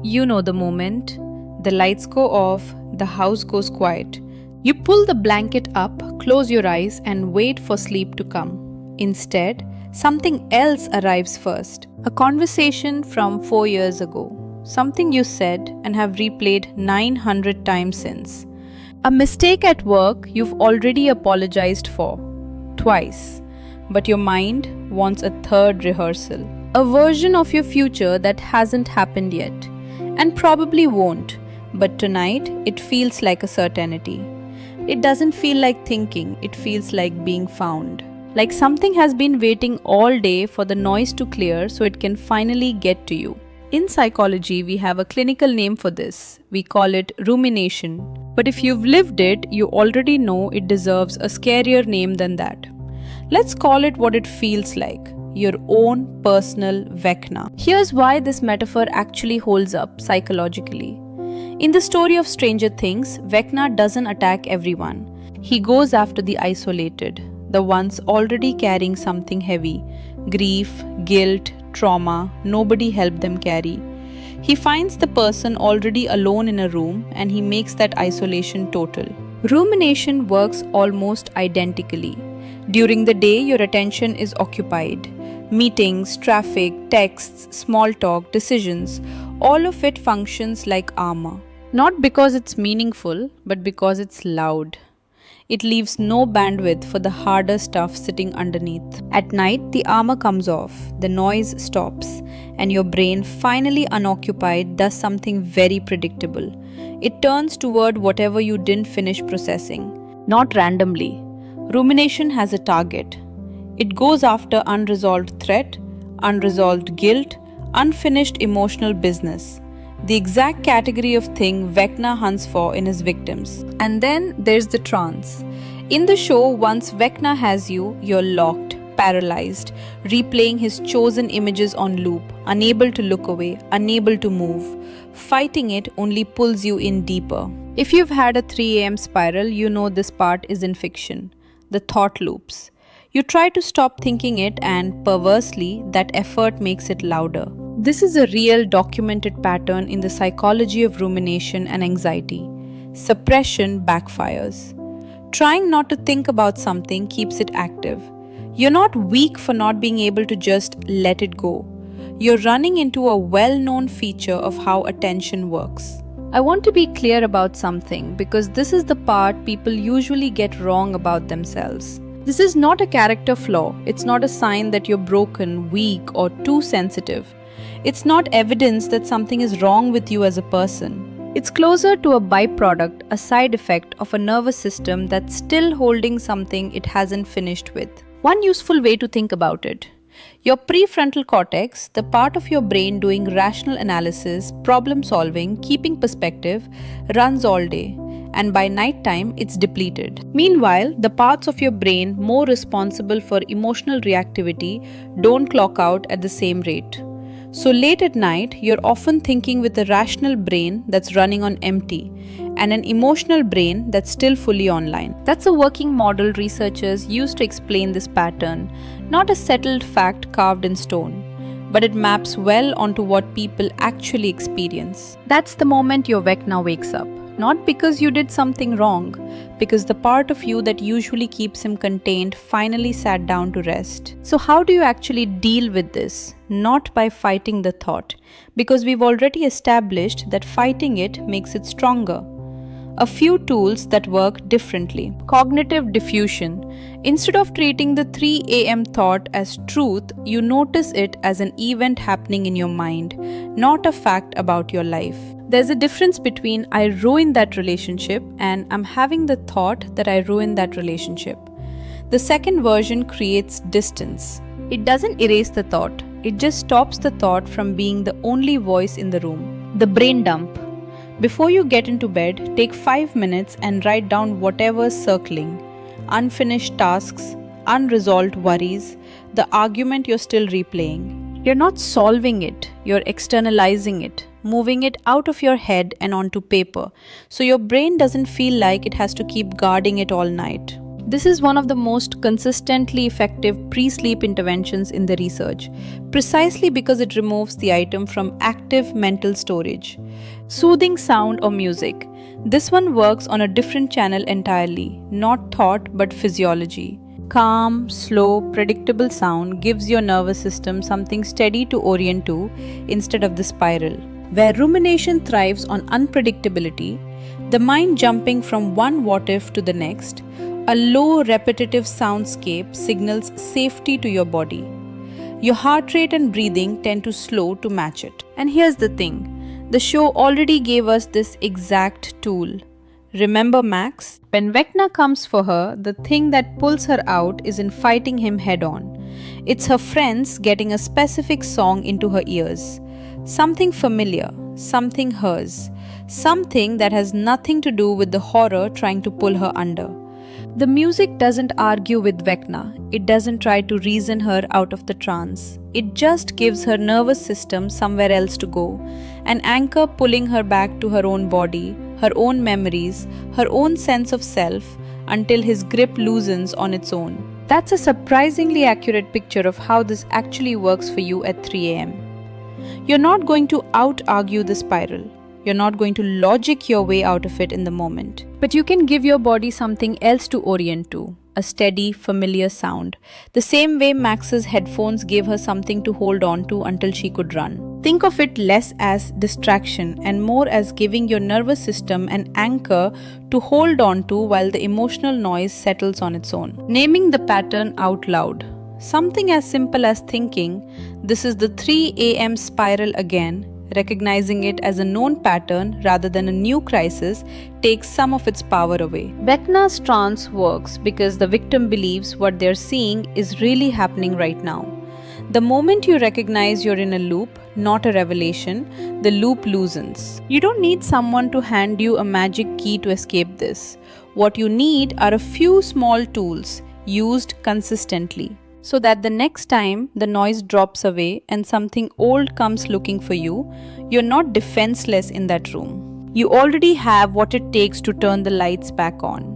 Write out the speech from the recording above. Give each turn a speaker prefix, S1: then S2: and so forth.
S1: You know the moment. The lights go off, the house goes quiet. You pull the blanket up, close your eyes, and wait for sleep to come. Instead, something else arrives first. A conversation from 4 years ago. Something you said and have replayed 900 times since. A mistake at work you've already apologized for. Twice. But your mind wants a third rehearsal. A version of your future that hasn't happened yet. And probably won't. But tonight, it feels like a certainty. It doesn't feel like thinking, it feels like being found. Like something has been waiting all day for the noise to clear so it can finally get to you. In psychology, we have a clinical name for this. We call it rumination. But if you've lived it, you already know it deserves a scarier name than that. Let's call it what it feels like. Your own personal Vecna. Here's why this metaphor actually holds up psychologically. In the story of Stranger Things, Vecna doesn't attack everyone. He goes after the isolated, the ones already carrying something heavy, grief, guilt, trauma, nobody helped them carry. He finds the person already alone in a room and he makes that isolation total. Rumination works almost identically. During the day, your attention is occupied. Meetings, traffic, texts, small talk, decisions, all of it functions like armor. Not because it's meaningful, but because it's loud. It leaves no bandwidth for the harder stuff sitting underneath. At night, the armor comes off, the noise stops, and your brain, finally unoccupied, does something very predictable. It turns toward whatever you didn't finish processing. Not randomly. Rumination has a target. It goes after unresolved threat, unresolved guilt, unfinished emotional business. The exact category of thing Vecna hunts for in his victims. And then there's the trance. In the show, once Vecna has you, you're locked, paralyzed, replaying his chosen images on loop, unable to look away, unable to move. Fighting it only pulls you in deeper. If you've had a 3 a.m. spiral, you know this part is in fiction. The thought loops. You try to stop thinking it and, perversely, that effort makes it louder. This is a real documented pattern in the psychology of rumination and anxiety. Suppression backfires. Trying not to think about something keeps it active. You're not weak for not being able to just let it go. You're running into a well-known feature of how attention works. I want to be clear about something because this is the part people usually get wrong about themselves. This is not a character flaw. It's not a sign that you're broken, weak, or too sensitive. It's not evidence that something is wrong with you as a person. It's closer to a byproduct, a side effect of a nervous system that's still holding something it hasn't finished with. One useful way to think about it. Your prefrontal cortex, the part of your brain doing rational analysis, problem solving, keeping perspective, runs all day. And by nighttime, it's depleted. Meanwhile, the parts of your brain more responsible for emotional reactivity don't clock out at the same rate. So late at night, you're often thinking with a rational brain that's running on empty and an emotional brain that's still fully online. That's a working model researchers use to explain this pattern, not a settled fact carved in stone, but it maps well onto what people actually experience. That's the moment your Vecna wakes up. Not because you did something wrong, because the part of you that usually keeps him contained finally sat down to rest. So how do you actually deal with this? Not by fighting the thought, because we've already established that fighting it makes it stronger. A few tools that work differently. Cognitive diffusion. Instead of treating the 3 a.m. thought as truth, you notice it as an event happening in your mind, not a fact about your life. There's a difference between I ruined that relationship and I'm having the thought that I ruined that relationship. The second version creates distance. It doesn't erase the thought, it just stops the thought from being the only voice in the room. The brain dump. Before you get into bed, take 5 minutes and write down whatever's circling. Unfinished tasks, unresolved worries, the argument you're still replaying. You're not solving it, you're externalizing it, moving it out of your head and onto paper, so your brain doesn't feel like it has to keep guarding it all night. This is one of the most consistently effective pre-sleep interventions in the research, precisely because it removes the item from active mental storage. Soothing sound or music. This one works on a different channel entirely, not thought but physiology. Calm, slow, predictable sound gives your nervous system something steady to orient to instead of the spiral. Where rumination thrives on unpredictability, the mind jumping from one what if to the next, a low repetitive soundscape signals safety to your body. Your heart rate and breathing tend to slow to match it. And here's the thing, the show already gave us this exact tool. Remember Max? When Vecna comes for her, the thing that pulls her out isn't fighting him head on. It's her friends getting a specific song into her ears. Something familiar, something hers, something that has nothing to do with the horror trying to pull her under. The music doesn't argue with Vecna, it doesn't try to reason her out of the trance. It just gives her nervous system somewhere else to go, an anchor pulling her back to her own body, her own memories, her own sense of self, until his grip loosens on its own. That's a surprisingly accurate picture of how this actually works for you at 3 am. You're not going to out-argue the spiral. You're not going to logic your way out of it in the moment. But you can give your body something else to orient to, a steady, familiar sound. The same way Max's headphones gave her something to hold on to until she could run. Think of it less as distraction and more as giving your nervous system an anchor to hold on to while the emotional noise settles on its own. Naming the pattern out loud. Something as simple as thinking, this is the 3 am spiral again, recognizing it as a known pattern rather than a new crisis, takes some of its power away. Vecna's trance works because the victim believes what they're seeing is really happening right now. The moment you recognize you're in a loop, not a revelation, the loop loosens. You don't need someone to hand you a magic key to escape this. What you need are a few small tools used consistently, so that the next time the noise drops away and something old comes looking for you, you're not defenseless in that room. You already have what it takes to turn the lights back on.